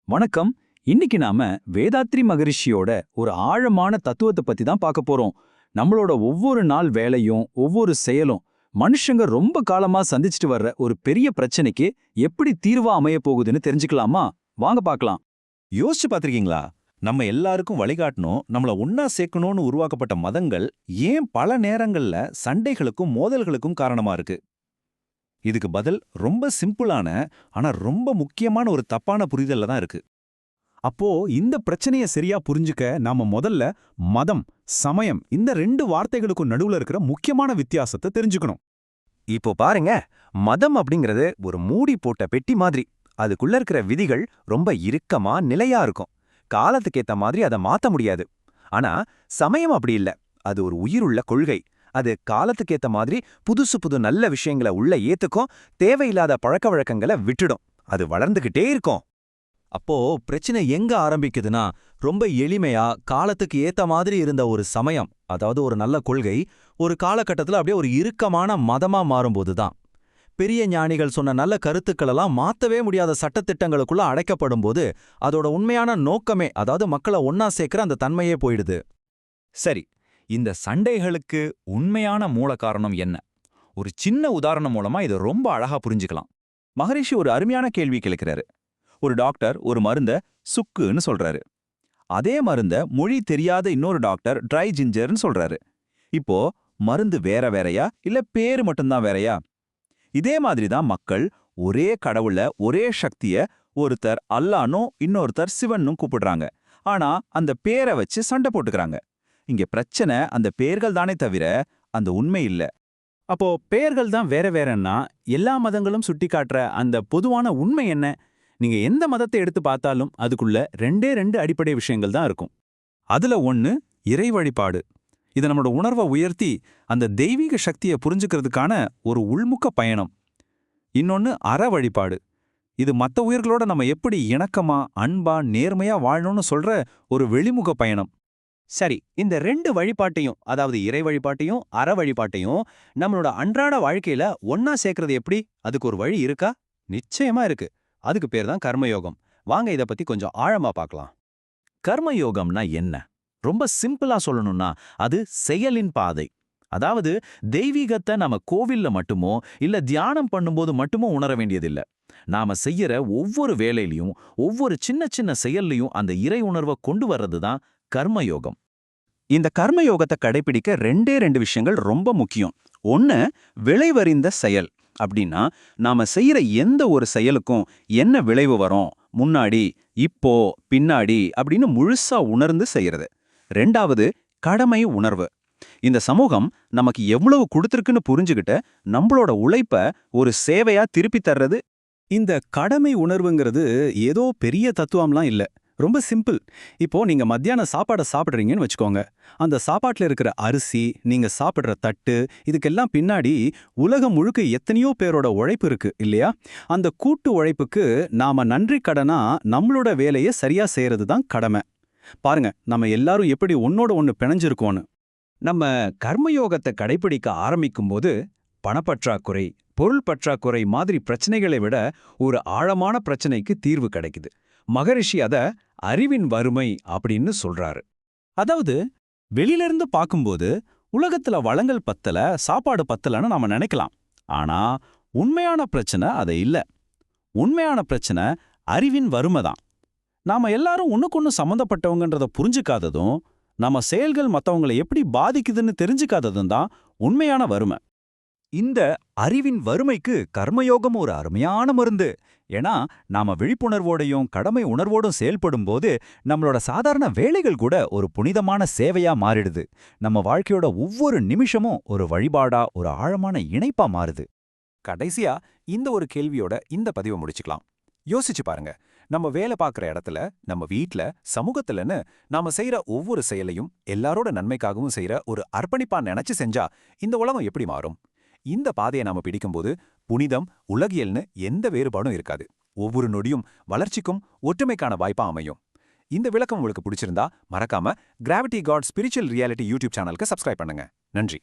வணக்கம். இன்னைக்கு நாம வேதாத்ரி மகரிஷியோட ஒரு ஆழமான தத்துவத்தை பத்தி தான் பார்க்க போறோம். நம்மளோட ஒவ்வொரு நாள் வேலையும் ஒவ்வொரு செயலும் மனுஷங்க ரொம்ப காலமா சந்திச்சுட்டு வர்ற ஒரு பெரிய பிரச்சனைக்கு எப்படி தீர்வா அமைய போகுதுன்னு தெரிஞ்சுக்கலாமா? வாங்க பார்க்கலாம். யோசிச்சு பார்த்திருக்கீங்களா? நம்ம எல்லாருக்கும் வழிகாட்டணும், நம்மள ஒன்னா சேர்க்கணும்னு உருவாக்கப்பட்ட மதங்கள் ஏன் பல நேரங்கள்ல சண்டைகளுக்கும் மோதல்களுக்கும் காரணமா இருக்கு? இதுக்கு பதில் ரொம்ப சிம்பிளான ஆனா ரொம்ப முக்கியமான ஒரு தப்பான புரிதல்ல தான் இருக்கு. அப்போ இந்த பிரச்சனைய சரியா புரிஞ்சுக்க நாம முதல்ல மதம், சமயம் இந்த ரெண்டு வார்த்தைகளுக்கும் நடுவுல இருக்கிற முக்கியமான வித்தியாசத்தை தெரிஞ்சுக்கணும். இப்போ பாருங்க, மதம் அப்படிங்கிறது ஒரு மூடி போட்ட பெட்டி மாதிரி. அதுக்குள்ள இருக்கிற விதிகள் ரொம்ப இறுக்கமா நிலையா இருக்கும். காலத்துக்கு ஏத்த மாதிரி அதை மாத்த முடியாது. ஆனா சமயம் அப்படி இல்ல. அது ஒரு உயிருள்ள கொள்கை. அது காலத்துக்கு ஏத்த மாதிரி புதுசு புது நல்ல விஷயங்களை உள்ள ஏத்துக்கும், தேவையில்லாத பழக்க வழக்கங்களை விட்டுடும். அது வளர்ந்துகிட்டே இருக்கும். அப்போ பிரச்சனை எங்க ஆரம்பிக்குதுன்னா, ரொம்ப எளிமையா காலத்துக்கு ஏத்த மாதிரி இருந்த ஒரு சமயம், அதாவது ஒரு நல்ல கொள்கை, ஒரு காலகட்டத்துல அப்படியே ஒரு இறுக்கமான மதமா மாறும்போது தான். பெரிய ஞானிகள் சொன்ன நல்ல கருத்துக்களெல்லாம் மாத்தவே முடியாத சட்டத்திட்டங்களுக்குள்ள அடைக்கப்படும்போது அதோட உண்மையான நோக்கமே, அதாவது மக்களை ஒன்னா சேர்க்கிற அந்த தன்மையே போயிடுது. சரி, இந்த சண்டைகளுக்கு உண்மையான மூல காரணம் என்ன? ஒரு சின்ன உதாரணம் மூலமா இதை ரொம்ப அழகா புரிஞ்சுக்கலாம். மகரிஷி ஒரு அருமையான கேள்வி கேட்கிறாரு. ஒரு டாக்டர் ஒரு மருந்த சுக்குன்னு சொல்றாரு. அதே மருந்த மொழி தெரியாத இன்னொரு டாக்டர் ட்ரை ஜிஞ்சர்னு சொல்றாரு. இப்போ மருந்து வேற வேறையா இல்ல பேரு மட்டும்தான் வேறையா? இதே மாதிரி தான் மக்கள் ஒரே கடவுள, ஒரே சக்திய ஒருத்தர் அல்லானும் இன்னொருத்தர் சிவன்னும் கூப்பிடுறாங்க. ஆனா அந்த பேரை வச்சு சண்டை போட்டுக்கிறாங்க. இங்க பிரச்சனை அந்த பேர்கள் தானே தவிர அந்த உண்மை இல்ல. அப்போ பெயர்கள் தான் வேற வேறன்னா எல்லா மதங்களும் சுட்டிக்காட்டுற அந்த பொதுவான உண்மை என்ன? நீங்க எந்த மதத்தை எடுத்து பார்த்தாலும் அதுக்குள்ள ரெண்டு அடிப்படை விஷயங்கள் தான் இருக்கும். அதுல ஒண்ணு இறை வழிபாடு. இது நம்மளோட உணர்வை உயர்த்தி அந்த தெய்வீக சக்தியை புரிஞ்சுக்கிறதுக்கான ஒரு உள்முக பயணம். இன்னொன்னு அற வழிபாடு. இது மற்ற உயிர்களோட நம்ம எப்படி இணக்கமா, அன்பா, நேர்மையா வாழணும்னு சொல்ற ஒரு வெளிமுக பயணம். சரி, இந்த ரெண்டு வழிபாட்டையும், அதாவது இறை வழிபாட்டையும் அற வழிபாட்டையும் நம்மளோட அன்றாட வாழ்க்கையில ஒன்னா சேர்க்கறது எப்படி? அதுக்கு ஒரு வழி இருக்கா? நிச்சயமா இருக்கு. அதுக்கு பேர் தான் கர்மயோகம். வாங்க இத பத்தி கொஞ்சம் ஆழமா பார்க்கலாம். கர்மயோகம்னா என்ன? ரொம்ப சிம்பிளா சொல்லணும்னா அது செயலின் பாதை. அதாவது தெய்வீகத்தை நாம கோவில்ல மட்டுமோ இல்ல தியானம் பண்ணும்போது மட்டுமோ உணர வேண்டியதில்ல. நாம செய்யற ஒவ்வொரு வேலையிலையும் ஒவ்வொரு சின்ன சின்ன செயல்லையும் அந்த இறை உணர்வை கொண்டு வர்றது தான் கர்மயோகம். இந்த கர்மயோகத்தை கடைபிடிக்க ரெண்டு விஷயங்கள் ரொம்ப முக்கியம். ஒன்னு, விளைவறிந்த செயல். அப்படின்னா நாம செய்யற எந்த ஒரு செயலுக்கும் என்ன விளைவு வரும், முன்னாடி, இப்போ, பின்னாடி அப்படின்னு முழுசா உணர்ந்து செய்யறது. ரெண்டாவது, கடமை உணர்வு. இந்த சமூகம் நமக்கு எவ்வளவு கொடுத்திருக்குன்னு புரிஞ்சுகிட்ட நம்மளோட உழைப்ப ஒரு சேவையா திருப்பி தர்றது. இந்த கடமை உணர்வுங்கிறது ஏதோ பெரிய தத்துவம்லாம் இல்ல. ரொம்ப சிம்பிள். இப்போ நீங்க மத்தியான சாப்பாடை சாப்பிடுறீங்கன்னு வச்சுக்கோங்க. அந்த சாப்பாட்டுல இருக்கிற அரிசி, நீங்க சாப்பிடுற தட்டு, இதுக்கெல்லாம் பின்னாடி உலகம் முழுக்க எத்தனையோ பேரோட உழைப்பு இருக்கு இல்லையா? அந்த கூட்டு உழைப்புக்கு நாம நன்றி கடனா நம்மளோட வேலையை சரியா செய்யறது தான் கடமை. பாருங்க, நம்ம எல்லாரும் எப்படி ஒன்னோட ஒன்னு பிணைஞ்சிருக்கோன்னு. நம்ம கர்மயோகத்தை கடைபிடிக்க ஆரம்பிக்கும்போது பணப்பற்றாக்குறை, பொருள் பற்றாக்குறை மாதிரி பிரச்சனைகளை விட ஒரு ஆழமான பிரச்சனைக்கு தீர்வு கிடைக்குது. மகரிஷி அத அறிவின் வறுமை அப்படின்னு சொல்றாரு. அதாவது வெளியிலிருந்து பார்க்கும்போது உலகத்துல வளங்கள் பத்தல, சாப்பாடு பத்தலன்னு நாம நினைக்கலாம். ஆனா உண்மையான பிரச்சனை அது இல்ல. உண்மையான பிரச்சனை அறிவின் வறுமை தான். நாம எல்லாரும் ஒண்ணுக்கொன்னு சம்மந்தப்பட்டவங்கன்றத புரிஞ்சுக்காததும், நம்ம செயல்கள் மத்தவங்களை எப்படி பாதிக்குதுன்னு தெரிஞ்சுக்காததும் தான் உண்மையான வறுமை. இந்த அறிவின் வறுமைக்கு கர்மயோகம் ஒரு அருமையான மருந்து. ஏன்னா நாம விழிப்புணர்வோடையும் கடமை உணர்வோடும் செயல்படும்போது நம்மளோட சாதாரண வேலைகள் கூட ஒரு புனிதமான சேவையா மாறிடுது. நம்ம வாழ்க்கையோட ஒவ்வொரு நிமிஷமும் ஒரு வழிபாடா, ஒரு ஆழமான இணைப்பா மாறுது. கடைசியா இந்த ஒரு கேள்வியோட இந்த பதிவை முடிச்சுக்கலாம். யோசிச்சு பாருங்க, நம்ம வேலை பார்க்குற இடத்துல, நம்ம வீட்ல, சமூகத்துலன்னு நாம செய்யற ஒவ்வொரு செயலையும் எல்லாரோட நன்மைக்காகவும் செய்யற ஒரு அர்ப்பணிப்பா நினைச்சு செஞ்சா இந்த உலகம் எப்படி மாறும்? இந்த பாதையை நாம பிடிக்கும்போது புனிதம், உலகியல்னு எந்த வேறுபாடும் இருக்காது. ஒவ்வொரு நொடியும் வளர்ச்சிக்கும் ஒற்றுமைக்கான வாய்ப்பா அமையும். இந்த விளக்கம் உங்களுக்கு பிடிச்சிருந்தா மறக்காம Gravity God Spiritual Reality YouTube சேனலுக்கு சப்ஸ்கிரைப் பண்ணுங்க. நன்றி.